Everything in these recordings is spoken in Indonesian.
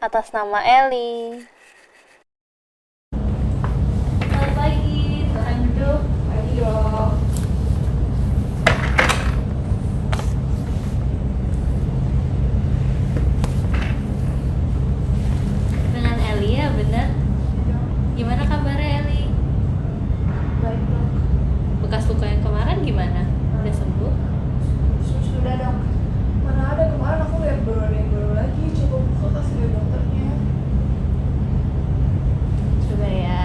atas nama Eli. Selamat pagi, silahkan duduk. Pagi dok. Dengan Eli ya, bener? Gimana kabarnya Eli? Baik dok. Bekas luka yang kemarin gimana? Udah sembuh? Sudah dok. Mana ada kemarin aku lihat baru ada yang baru lagi. Coba buka kasih lihat dokternya. Coba ya.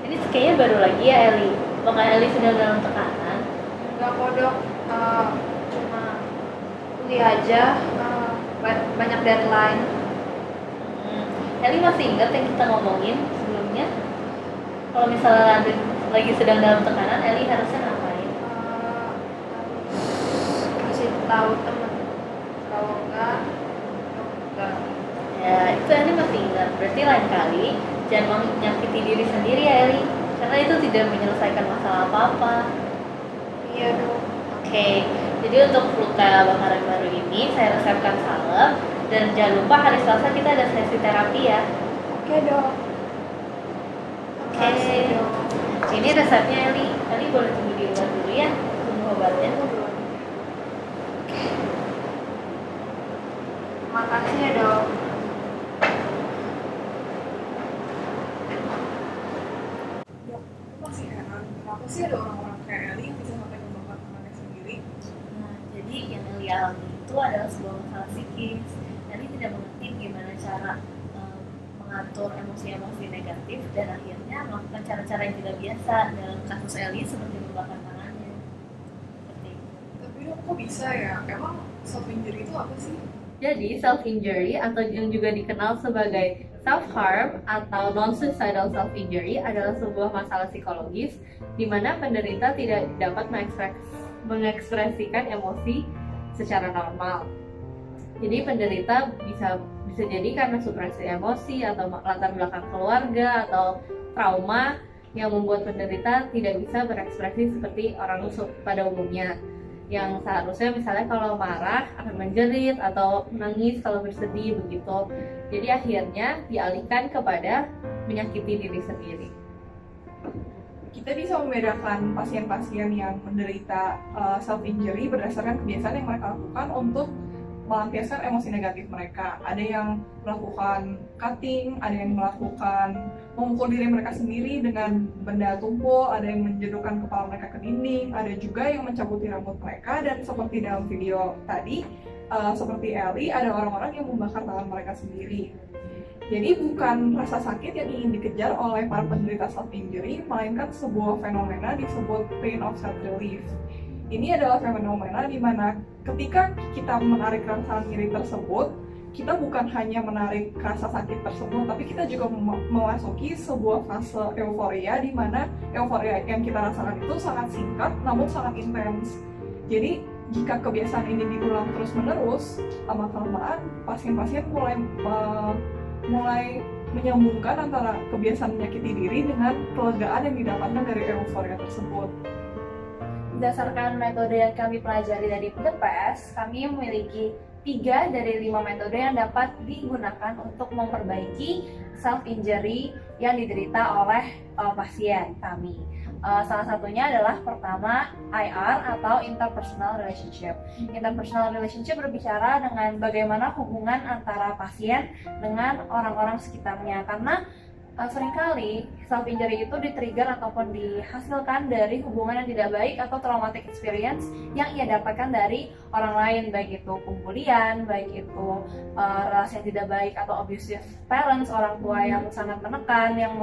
Ini kayaknya baru lagi ya Eli. Apakah Eli sedang dalam tekanan? Enggak kok dok. Cuma kuliah aja. Banyak deadline. Eli masih ingat yang kita ngomongin sebelumnya? Kalau misalnya lagi sedang dalam tekanan, Eli harusnya ngapain? Kasih tahu teman. Kalau enggak. Ya, itu Eli masih ingat. Berarti lain kali jangan menyakiti diri sendiri ya Eli. Karena itu tidak menyelesaikan masalah apa-apa. Iya dok. Oke, jadi untuk luka bakaran baru ini saya resepkan salep. Dan jangan lupa hari Selasa kita ada sesi terapi ya. Oke dok. Oke. Ini resepnya Eli. Eli boleh tunggu di luar dulu ya. Tunggu obatnya. Makasih ya dok. Dok, aku masih heran. Kenapa sih ada orang-orang kayak Eli yang bisa sampai membakar temannya sendiri? Nah, jadi yang Eli alami itu adalah sebuah masalah psikis. Eli tidak mengerti gimana cara mengatur emosi-emosi negatif dan akhirnya melakukan cara-cara yang tidak biasa. Dalam kasus Eli seperti membakar tangannya. Seperti itu. Tapi dok, kok bisa ya? Emang self injury itu apa sih? Jadi self-injury atau yang juga dikenal sebagai self-harm atau non-suicidal self-injury adalah sebuah masalah psikologis di mana penderita tidak dapat mengekspresikan emosi secara normal. Jadi penderita bisa jadi karena supresi emosi atau latar belakang keluarga atau trauma yang membuat penderita tidak bisa berekspresi seperti orang pada umumnya. Yang seharusnya misalnya kalau marah akan menjerit atau menangis kalau bersedih begitu. Jadi akhirnya dialihkan kepada menyakiti diri sendiri. Kita bisa membedakan pasien-pasien yang menderita self-injury berdasarkan kebiasaan yang mereka lakukan untuk melampiaskan emosi negatif mereka. Ada yang melakukan cutting, ada yang melakukan memukul diri mereka sendiri dengan benda tumpul, ada yang menjedukkan kepala mereka ke dinding, ada juga yang mencabuti rambut mereka, dan seperti dalam video tadi, seperti Eli, ada orang-orang yang membakar tangan mereka sendiri. Jadi bukan rasa sakit yang ingin dikejar oleh para penderita self-injury, melainkan sebuah fenomena disebut pain of self-relief. Ini adalah fenomena di mana ketika kita menarik rasa nyeri tersebut, kita bukan hanya menarik rasa sakit tersebut, tapi kita juga memasuki sebuah fase euforia di mana euforia yang kita rasakan itu sangat singkat namun sangat intens. Jadi jika kebiasaan ini diulang terus-menerus, lama-kelamaan pasien-pasien mulai menyambungkan antara kebiasaan menyakiti diri dengan kelegaan yang didapatkan dari euforia tersebut. Berdasarkan metode yang kami pelajari dari The PES, kami memiliki 3 dari 5 metode yang dapat digunakan untuk memperbaiki self-injury yang diderita oleh pasien kami. Salah satunya adalah pertama IR atau interpersonal relationship. Interpersonal relationship berbicara dengan bagaimana hubungan antara pasien dengan orang-orang sekitarnya, karena seringkali self-injury itu di-trigger ataupun dihasilkan dari hubungan yang tidak baik atau traumatic experience yang ia dapatkan dari orang lain, baik itu pembulian, baik itu relasi yang tidak baik atau abusive parents, orang tua yang sangat menekan, yang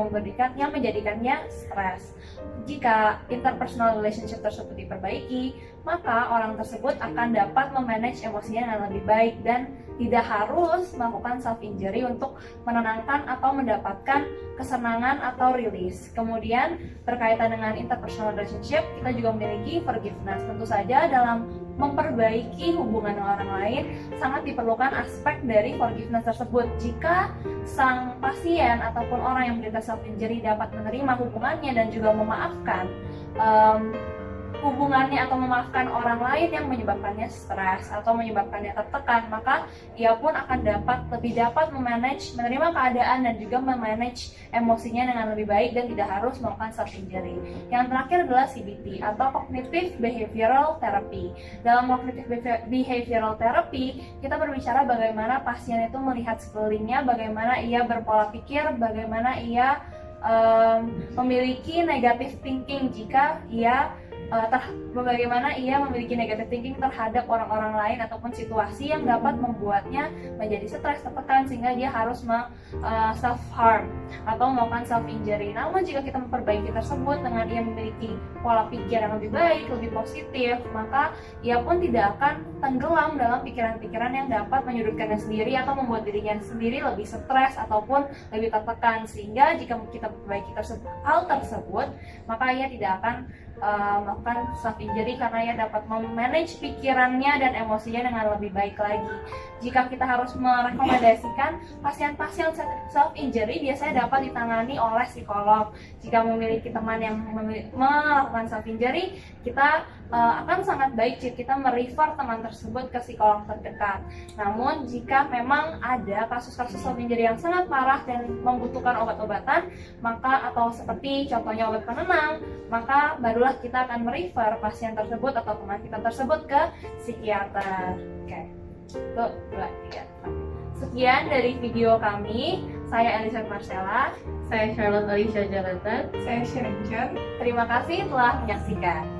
menjadikannya stres. Jika interpersonal relationship tersebut diperbaiki, maka orang tersebut akan dapat memanage emosinya dengan lebih baik dan tidak harus melakukan self-injury untuk menenangkan atau mendapatkan kesenangan atau release. Kemudian berkaitan dengan interpersonal relationship, kita juga memiliki forgiveness. Tentu saja dalam memperbaiki hubungan dengan orang lain sangat diperlukan aspek dari forgiveness tersebut. Jika sang pasien ataupun orang yang menderita self-injury dapat menerima hubungannya dan juga memaafkan, hubungannya atau memaafkan orang lain yang menyebabkannya stres atau menyebabkannya tertekan, maka ia pun akan lebih dapat menerima keadaan dan juga memanage emosinya dengan lebih baik dan tidak harus melakukan self injury. Yang terakhir adalah CBT atau Cognitive Behavioral Therapy. Dalam Cognitive Behavioral Therapy, kita berbicara bagaimana pasien itu melihat sekelilingnya, bagaimana ia berpola pikir, bagaimana ia memiliki negative thinking jika ia bagaimana ia memiliki negative thinking terhadap orang-orang lain ataupun situasi yang dapat membuatnya menjadi stres, tertekan, sehingga dia harus self harm atau melakukan self injury. Namun jika kita memperbaiki tersebut dengan ia memiliki pola pikir yang lebih baik, lebih positif, maka ia pun tidak akan tenggelam dalam pikiran-pikiran yang dapat menyudutkannya sendiri atau membuat dirinya sendiri lebih stres ataupun lebih tertekan. Sehingga jika kita memperbaiki hal tersebut, maka ia tidak akan melakukan self injury karena ia dapat memanage pikirannya dan emosinya dengan lebih baik lagi. Jika kita harus merekomendasikan, pasien-pasien self injury biasanya dapat ditangani oleh psikolog. Jika memiliki teman yang melakukan self injury, kita akan sangat baik jika kita merefer teman tersebut ke psikolog terdekat. Namun jika memang ada kasus-kasus self injury yang sangat parah dan membutuhkan obat-obatan, maka atau seperti contohnya obat penenang, maka barulah kita akan merefer pasien tersebut atau teman kita tersebut ke psikiater. Oke. 1, 2, 3. Sekian dari video kami. Saya Elizabeth Marcella. Saya Charlotte Alicia Jonathan. Saya Sharon Jan. Terima kasih telah menyaksikan.